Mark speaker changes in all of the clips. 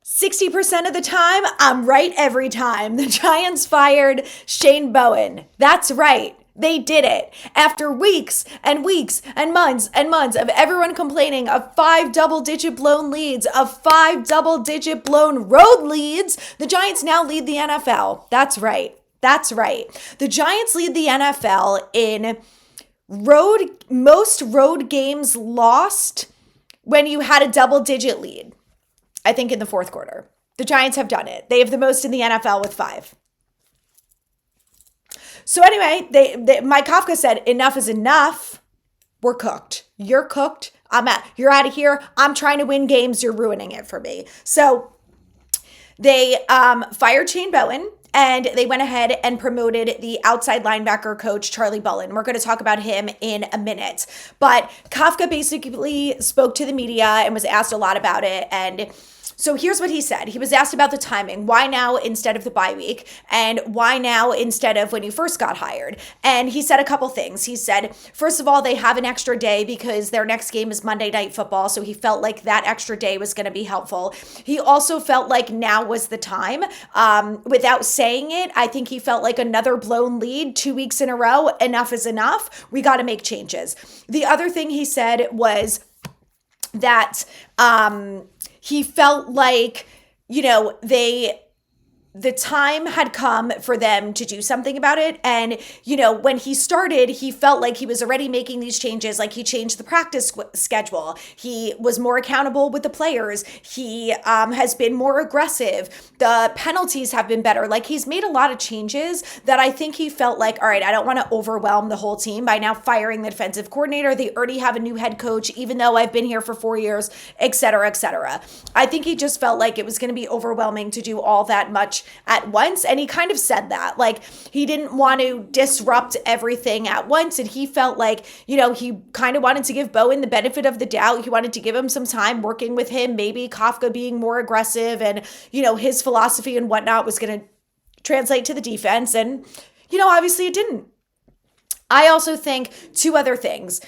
Speaker 1: 60% of the time, I'm right every time. The Giants fired Shane Bowen. That's right. They did it. After weeks and weeks and months of everyone complaining of 5 double-digit blown leads, of 5 double-digit blown road leads, the Giants now lead the NFL. That's right. That's right. The Giants lead the NFL in most road games lost when you had a double-digit lead. I think in the fourth quarter. The Giants have done it. They have the most in the NFL with 5. So anyway, Mike Kafka said, enough is enough. We're cooked. You're cooked. You're out of here. I'm trying to win games. You're ruining it for me. So they fired Shane Bowen, and they went ahead and promoted the outside linebacker coach, Charlie Bullen. We're going to talk about him in a minute. But Kafka basically spoke to the media and was asked a lot about it. And so here's what he said. He was asked about the timing. Why now instead of the bye week? And why now instead of when you first got hired? And he said a couple things. He said, first of all, they have an extra day because their next game is Monday Night Football. So he felt like that extra day was going to be helpful. He also felt like now was the time. Without saying it, I think he felt like another blown lead 2 weeks in a row. Enough is enough. We got to make changes. The other thing he said was that he felt like, the time had come for them to do something about it. And, when he started, he felt like he was already making these changes. Like he changed the practice schedule. He was more accountable with the players. He has been more aggressive. The penalties have been better. Like he's made a lot of changes that I think he felt like, all right, I don't want to overwhelm the whole team by now firing the defensive coordinator. They already have a new head coach, even though I've been here for 4 years, et cetera, et cetera. I think he just felt like it was going to be overwhelming to do all that much at once. And he kind of said that, like he didn't want to disrupt everything at once. And he felt like, he kind of wanted to give Bowen the benefit of the doubt. He wanted to give him some time working with him, maybe Kafka being more aggressive and, his philosophy and whatnot was going to translate to the defense. And, obviously it didn't. I also think 2 other things.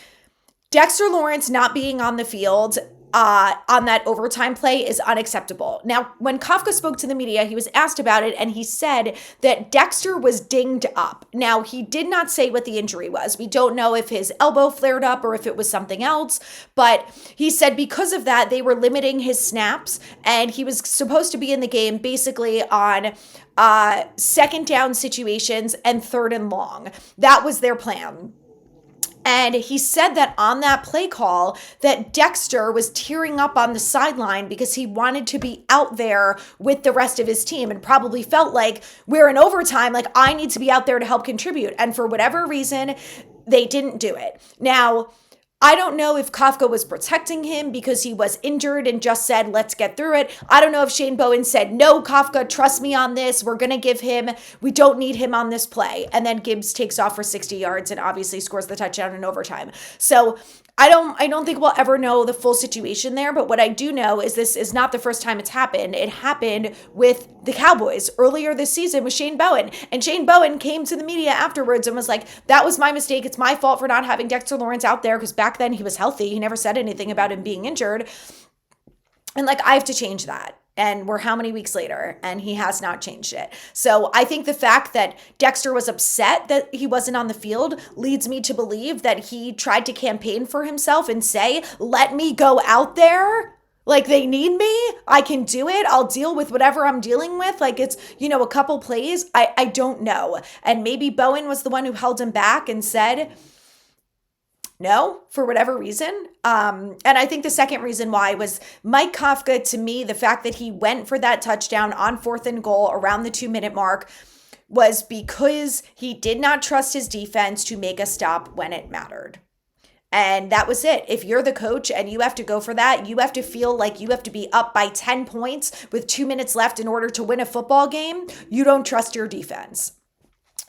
Speaker 1: Dexter Lawrence not being on the field on that overtime play is unacceptable. Now, when Kafka spoke to the media, he was asked about it, and he said that Dexter was dinged up. Now, he did not say what the injury was. We don't know if his elbow flared up or if it was something else, but he said because of that, they were limiting his snaps, and he was supposed to be in the game basically on second down situations and 3rd and long. That was their plan. And he said that on that play call that Dexter was tearing up on the sideline because he wanted to be out there with the rest of his team and probably felt like we're in overtime, like I need to be out there to help contribute. And for whatever reason, they didn't do it. Now, I don't know if Kafka was protecting him because he was injured and just said, let's get through it. I don't know if Shane Bowen said, no, Kafka, trust me on this. We're going to give him, we don't need him on this play. And then Gibbs takes off for 60 yards and obviously scores the touchdown in overtime. So I don't think we'll ever know the full situation there. But what I do know is this is not the first time it's happened. It happened with the Cowboys earlier this season with Shane Bowen. And Shane Bowen came to the media afterwards and was like, that was my mistake. It's my fault for not having Dexter Lawrence out there because back then he was healthy. He never said anything about him being injured. And like, I have to change that. And we're how many weeks later, and he has not changed it. So I think the fact that Dexter was upset that he wasn't on the field leads me to believe that he tried to campaign for himself and say, let me go out there. Like they need me. I can do it. I'll deal with whatever I'm dealing with. Like it's, a couple plays. I don't know. And maybe Bowen was the one who held him back and said, no, for whatever reason. And I think the second reason why was Mike Kafka, to me, the fact that he went for that touchdown on 4th and goal around the 2-minute mark was because he did not trust his defense to make a stop when it mattered. And that was it. If you're the coach and you have to go for that, you have to feel like you have to be up by 10 points with 2 minutes left in order to win a football game. You don't trust your defense.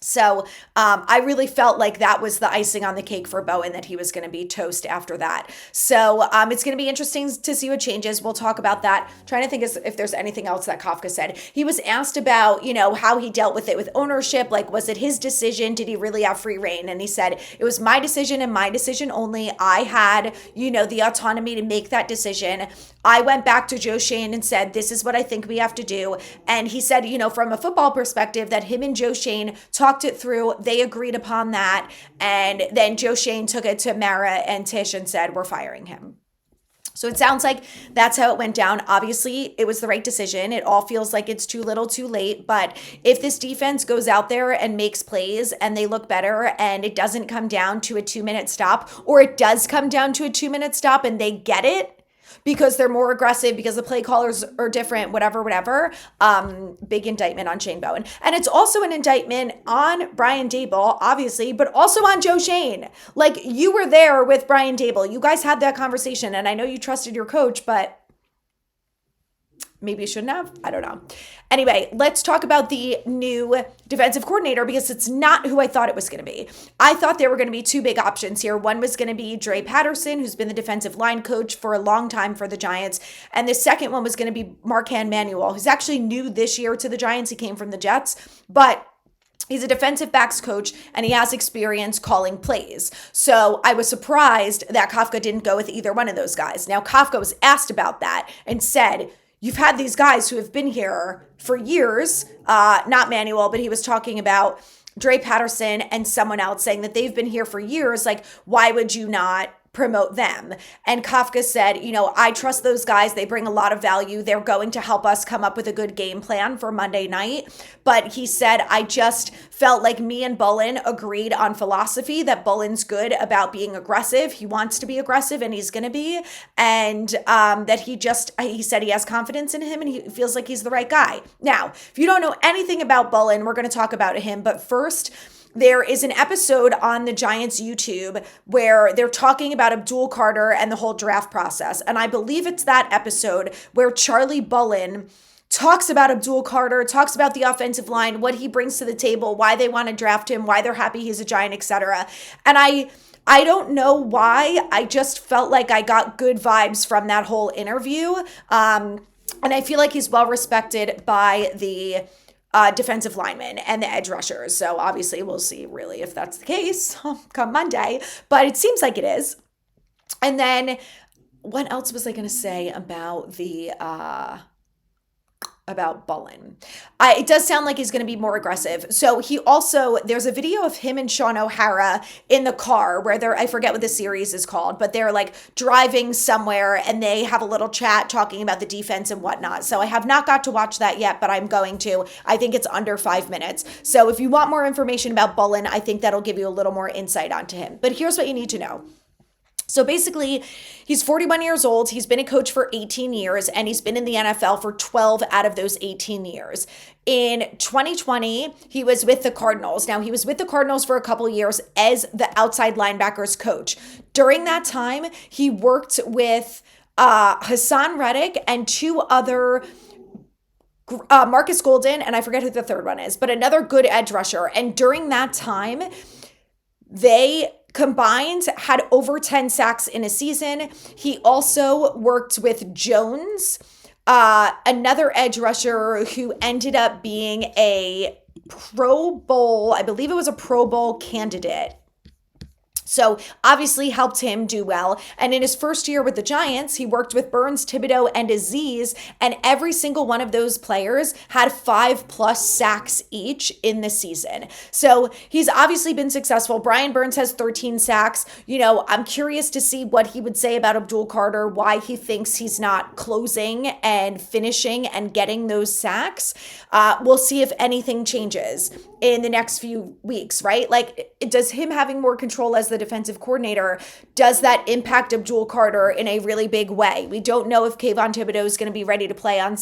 Speaker 1: So I really felt like that was the icing on the cake for Bowen, that he was going to be toast after that. So it's going to be interesting to see what changes. We'll talk about that. Trying to think if there's anything else that Kafka said. He was asked about, how he dealt with it with ownership. Like, was it his decision? Did he really have free reign? And he said, it was my decision and my decision only. I had, the autonomy to make that decision. I went back to Joe Shane and said, this is what I think we have to do. And he said, from a football perspective, that him and Joe Shane talked it through. They agreed upon that. And then Joe Shane took it to Mara and Tish and said, we're firing him. So it sounds like that's how it went down. Obviously, it was the right decision. It all feels like it's too little too late. But if this defense goes out there and makes plays and they look better, and it doesn't come down to a 2-minute stop, or it does come down to a 2-minute stop and they get it, because they're more aggressive, because the play callers are different, whatever. Big indictment on Shane Bowen. And it's also an indictment on Brian Daboll, obviously, but also on Joe Shane. Like, you were there with Brian Daboll. You guys had that conversation, and I know you trusted your coach, but maybe you shouldn't have. I don't know. Anyway, let's talk about the new defensive coordinator, because it's not who I thought it was going to be. I thought there were going to be two big options here. One was going to be Dre Patterson, who's been the defensive line coach for a long time for the Giants. And the second one was going to be Marquand Manuel, who's actually new this year to the Giants. He came from the Jets, but he's a defensive backs coach, and he has experience calling plays. So I was surprised that Kafka didn't go with either one of those guys. Now, Kafka was asked about that and said, you've had these guys who have been here for years, not Manuel, but he was talking about Dre Patterson and someone else, saying that they've been here for years. Like, why would you not promote them? And Kafka said, I trust those guys. They bring a lot of value. They're going to help us come up with a good game plan for Monday night. But he said, I just felt like me and Bullen agreed on philosophy, that Bullen's good about being aggressive. He wants to be aggressive, and he's going to be. And that he said he has confidence in him, and he feels like he's the right guy. Now, if you don't know anything about Bullen, we're going to talk about him. But first, there is an episode on the Giants YouTube where they're talking about Abdul Carter and the whole draft process. And I believe it's that episode where Charlie Bullen talks about Abdul Carter, talks about the offensive line, what he brings to the table, why they want to draft him, why they're happy he's a Giant, etc. And I don't know why. I just felt like I got good vibes from that whole interview. And I feel like he's well respected by the defensive linemen and the edge rushers. So obviously we'll see really if that's the case come Monday, but it seems like it is. And then what else was I going to say about about Bullen? It does sound like he's going to be more aggressive. So there's a video of him and Sean O'Hara in the car where I forget what the series is called, but they're like driving somewhere and they have a little chat talking about the defense and whatnot. So I have not got to watch that yet, but I'm going to. I think it's under 5 minutes. So if you want more information about Bullen, I think that'll give you a little more insight onto him. But here's what you need to know. So basically, he's 41 years old. He's been a coach for 18 years, and he's been in the NFL for 12 out of those 18 years. In 2020, he was with the Cardinals. Now, he was with the Cardinals for a couple of years as the outside linebackers coach. During that time, he worked with Hassan Reddick and two other Marcus Golden, and I forget who the third one is, but another good edge rusher. And during that time, they combined had over 10 sacks in a season. He also worked with Jones, another edge rusher who ended up being a Pro Bowl, I believe it was a Pro Bowl candidate. So obviously helped him do well. And in his first year with the Giants, he worked with Burns, Thibodeau, and Aziz. And every single one of those players had 5+ sacks each in the season. So he's obviously been successful. Brian Burns has 13 sacks. I'm curious to see what he would say about Abdul Carter, why he thinks he's not closing and finishing and getting those sacks. We'll see if anything changes in the next few weeks, right? Like, does him having more control as the defensive coordinator, does that impact Abdul Carter in a really big way? We don't know if Kayvon Thibodeau is going to be ready to play on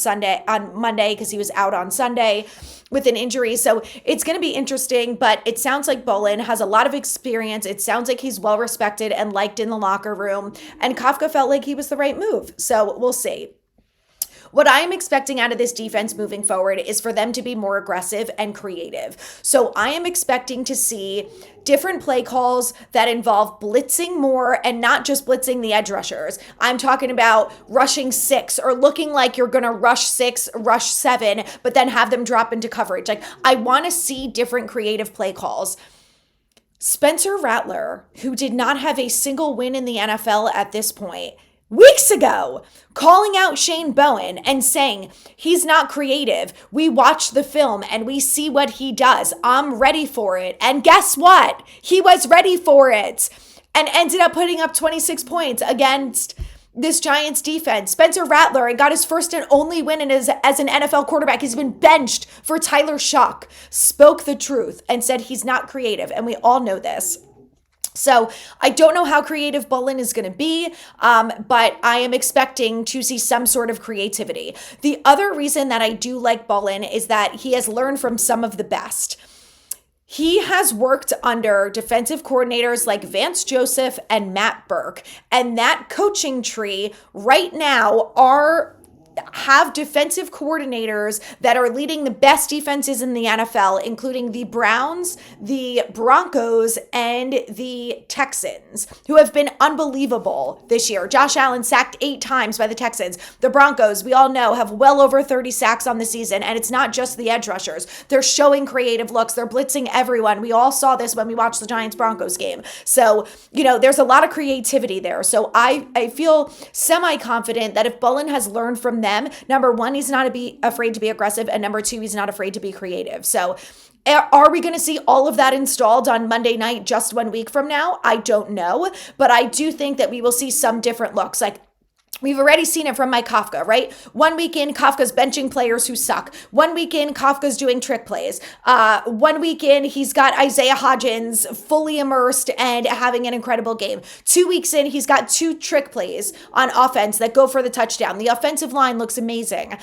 Speaker 1: Monday, because he was out on Sunday with an injury. So it's going to be interesting, but it sounds like Bullen has a lot of experience. It sounds like he's well respected and liked in the locker room, and Kafka felt like he was the right move. So we'll see. What I'm expecting out of this defense moving forward is for them to be more aggressive and creative. So I am expecting to see different play calls that involve blitzing more and not just blitzing the edge rushers. I'm talking about rushing 6 or looking like you're going to rush 6, rush 7, but then have them drop into coverage. Like, I want to see different creative play calls. Spencer Rattler, who did not have a single win in the NFL at this point, weeks ago, calling out Shane Bowen and saying he's not creative. We watch the film and we see what he does. I'm ready for it. And guess what? He was ready for it and ended up putting up 26 points against this Giants defense. Spencer Rattler, and got his first and only win as an NFL quarterback. He's been benched for Tyler Shock. Spoke the truth and said he's not creative. And we all know this. So I don't know how creative Bullen is going to be, but I am expecting to see some sort of creativity. The other reason that I do like Bullen is that he has learned from some of the best. He has worked under defensive coordinators like Vance Joseph and Matt Burke, and that coaching tree right now have defensive coordinators that are leading the best defenses in the NFL, including the Browns, the Broncos, and the Texans, who have been unbelievable this year. Josh Allen sacked 8 times by the Texans. The Broncos, we all know, have well over 30 sacks on the season, and it's not just the edge rushers. They're showing creative looks. They're blitzing everyone. We all saw this when we watched the Giants-Broncos game. So, there's a lot of creativity there. So I feel semi-confident that if Bullen has learned from them, number one, he's not afraid to be aggressive, and number two, he's not afraid to be creative. So are we going to see all of that installed on Monday night just 1 week from now? I don't know, but I do think that we will see some different looks. Like, we've already seen it from Mike Kafka, right? 1 week in, Kafka's benching players who suck. 1 week in, Kafka's doing trick plays. 1 week in, he's got Isaiah Hodgins fully immersed and having an incredible game. 2 weeks in, he's got 2 trick plays on offense that go for the touchdown. The offensive line looks amazing.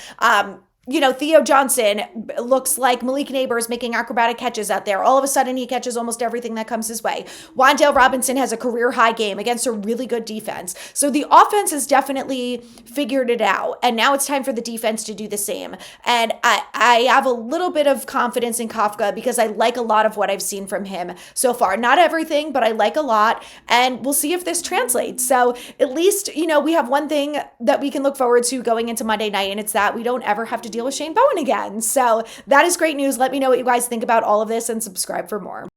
Speaker 1: Theo Johnson looks like Malik Neighbors making acrobatic catches out there. All of a sudden, he catches almost everything that comes his way. Wan'Dale Robinson has a career-high game against a really good defense. So the offense has definitely figured it out, and now it's time for the defense to do the same. And I have a little bit of confidence in Kafka because I like a lot of what I've seen from him so far. Not everything, but I like a lot, and we'll see if this translates. So at least, we have one thing that we can look forward to going into Monday night, and it's that we don't ever have to deal with Shane Bowen again. So that is great news. Let me know what you guys think about all of this and subscribe for more.